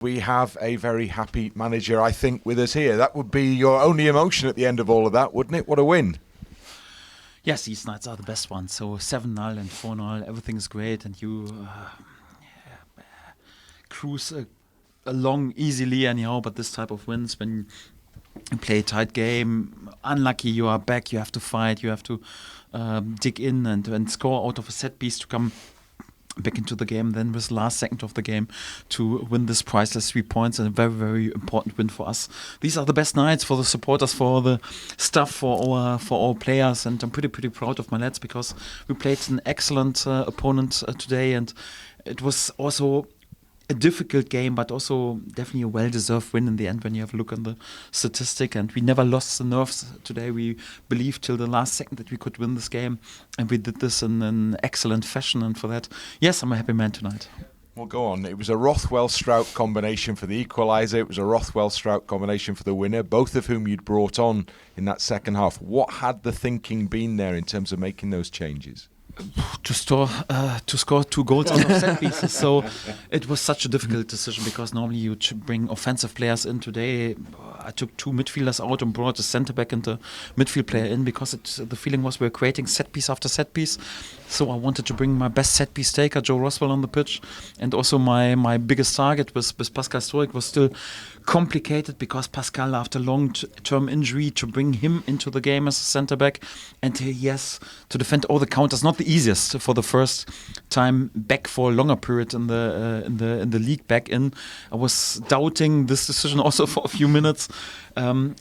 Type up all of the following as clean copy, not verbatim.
We have a very happy manager, I think, with us here. That would be your only emotion at the end of all of that, wouldn't it? What a win. Yes, these nights are the best ones. So 7-0 and 4-0, everything is great, and you cruise along easily anyhow. But this type of wins, when you play a tight game, unlucky, you are back, you have to fight, you have to dig in and score out of a set piece to come back into the game, then with the last second of the game to win this priceless 3 points, and a very, very important win for us. These are the best nights for the supporters, for the staff, for our players, and I'm pretty proud of my lads, because we played an excellent opponent today, and it was also a difficult game, but also definitely a well-deserved win in the end when you have a look on the statistic. And we never lost the nerves today. We believed till the last second that we could win this game, and we did this in an excellent fashion. And for that, yes, I'm a happy man tonight. Well, go on. It was a Rothwell-Strout combination for the equaliser. It was a Rothwell-Strout combination for the winner, both of whom you'd brought on in that second half. What had the thinking been there in terms of making those changes? To score 2 goals out of set pieces. So it was such a difficult decision, because normally you bring offensive players in. Today I took 2 midfielders out and brought a centre back and a midfield player in, because the feeling was we were creating set piece after set piece. So I wanted to bring my best set piece taker, Joe Roswell, on the pitch, and also my biggest target with Pascal Stoic was still complicated, because Pascal, after long-term injury, to bring him into the game as a centre back, and yes, to defend all the counters, not the easiest for the first time back for a longer period in the league back in. I was doubting this decision also for a few minutes.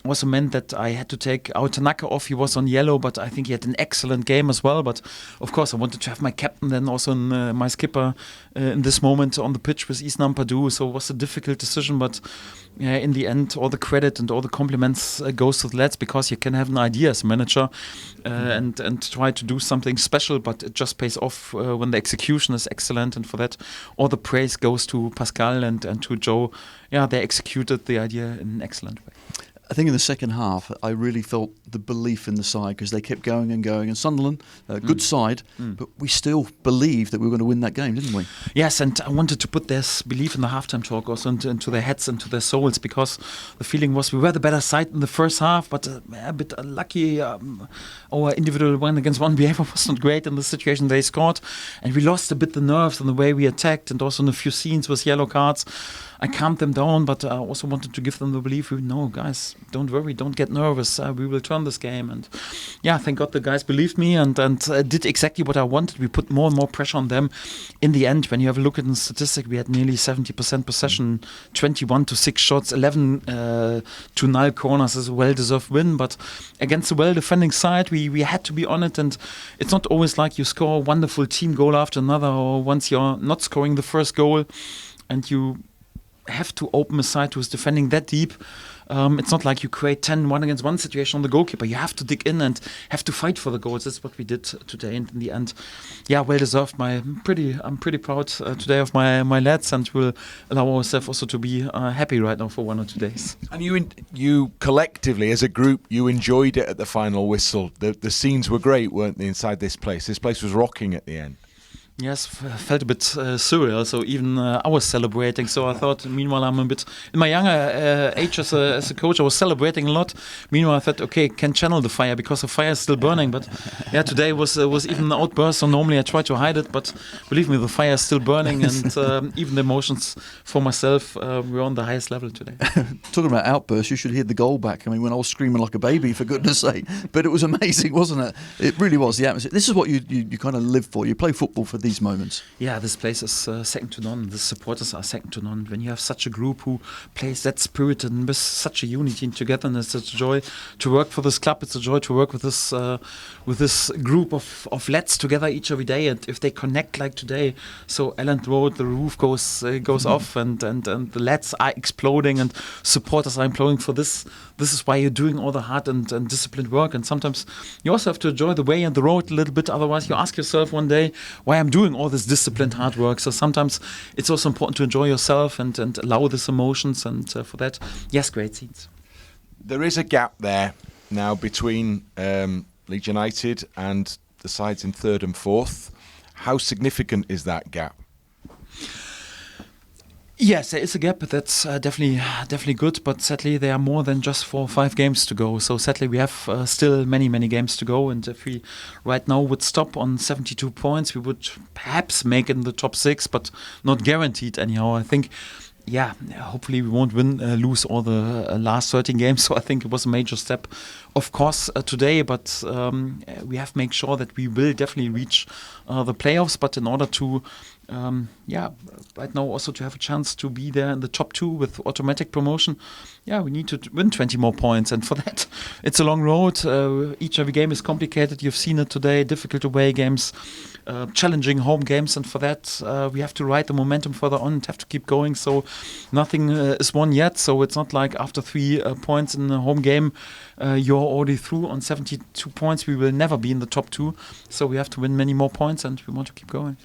Also meant that I had to take our Tanaka off. He was on yellow, but I think he had an excellent game as well. But of course, I wanted to have my captain then also my skipper in this moment on the pitch with Isnam Padu. So it was a difficult decision, but in the end, all the credit and all the compliments goes to the lads, because you can have an idea as a manager and try to do something special, but it just pays off when the execution is excellent. And for that, all the praise goes to Pascal and to Joe. Yeah, they executed the idea in an excellent way. I think in the second half, I really felt the belief in the side, because they kept going and going. And Sunderland, a good side, but we still believed that we were going to win that game, didn't we? Yes, and I wanted to put this belief in the halftime talk also into their heads and to their souls, because the feeling was we were the better side in the first half, but a bit unlucky. Our individual 1-against-1 behavior was not great in the situation they scored, and we lost a bit the nerves in the way we attacked, and also in a few scenes with yellow cards. I calmed them down, but I also wanted to give them the belief, no, guys, don't worry, don't get nervous. We will turn this game. And yeah, thank God the guys believed me and did exactly what I wanted. We put more and more pressure on them. In the end, when you have a look at the statistic, we had nearly 70% possession, 21-6 shots, 11 to 9 corners is a well-deserved win. But against a well-defending side, we had to be on it. And it's not always like you score a wonderful team goal after another, or once you're not scoring the first goal and you have to open a side who is defending that deep. It's not like you create 10 1-against-1 situation on the goalkeeper. You have to dig in and have to fight for the goals. That's what we did today. And in the end, yeah, well deserved. I'm pretty proud today of my lads, and we'll allow ourselves also to be happy right now for 1 or 2 days. And you collectively, as a group, you enjoyed it at the final whistle. The scenes were great, weren't they, inside this place? This place was rocking at the end. Yes, felt a bit surreal. So even I was celebrating. So I thought, meanwhile, I'm a bit in my younger age as a coach. I was celebrating a lot. Meanwhile, I thought, okay, can channel the fire because the fire is still burning. But yeah, today was even an outburst. So normally I try to hide it, but believe me, the fire is still burning, and even the emotions for myself were on the highest level today. Talking about outbursts, you should hear the goal back. I mean, when I was screaming like a baby, for goodness sake. But it was amazing, wasn't it? It really was. The atmosphere. This is what you kind of live for. You play football for these moments. Yeah, this place is second to none. The supporters are second to none. When you have such a group who plays that spirit and with such a unity and togetherness, it's a joy to work for this club. It's a joy to work with this group of lads together each every day. And if they connect like today, so Elland Road, the roof goes off, and the lads are exploding, and supporters are imploding for this. This is why you're doing all the hard and disciplined work. And sometimes you also have to enjoy the way and the road a little bit. Otherwise, you ask yourself one day why I'm doing all this disciplined hard work. So sometimes it's also important to enjoy yourself and allow these emotions. And for that, yes, great scenes. There is a gap there now between Leeds United and the sides in third and fourth. How significant is that gap? Yes, there is a gap. That's definitely good. But sadly, there are more than just 4 or 5 games to go. So sadly, we have still many games to go. And if we right now would stop on 72 points, we would perhaps make it in the top 6, but not guaranteed anyhow. I think. Yeah, hopefully we won't lose all the last 13 games. So I think it was a major step, of course, today. But we have to make sure that we will definitely reach the playoffs. But in order to, right now also to have a chance to be there in the top 2 with automatic promotion, we need to win 20 more points. And for that, it's a long road. Every game is complicated. You've seen it today. Difficult away games. Challenging home games, and for that we have to ride the momentum further on and have to keep going. So nothing is won yet. So it's not like after 3 points in a home game you're already through on 72 points. We will never be in the top 2. So we have to win many more points, and we want to keep going.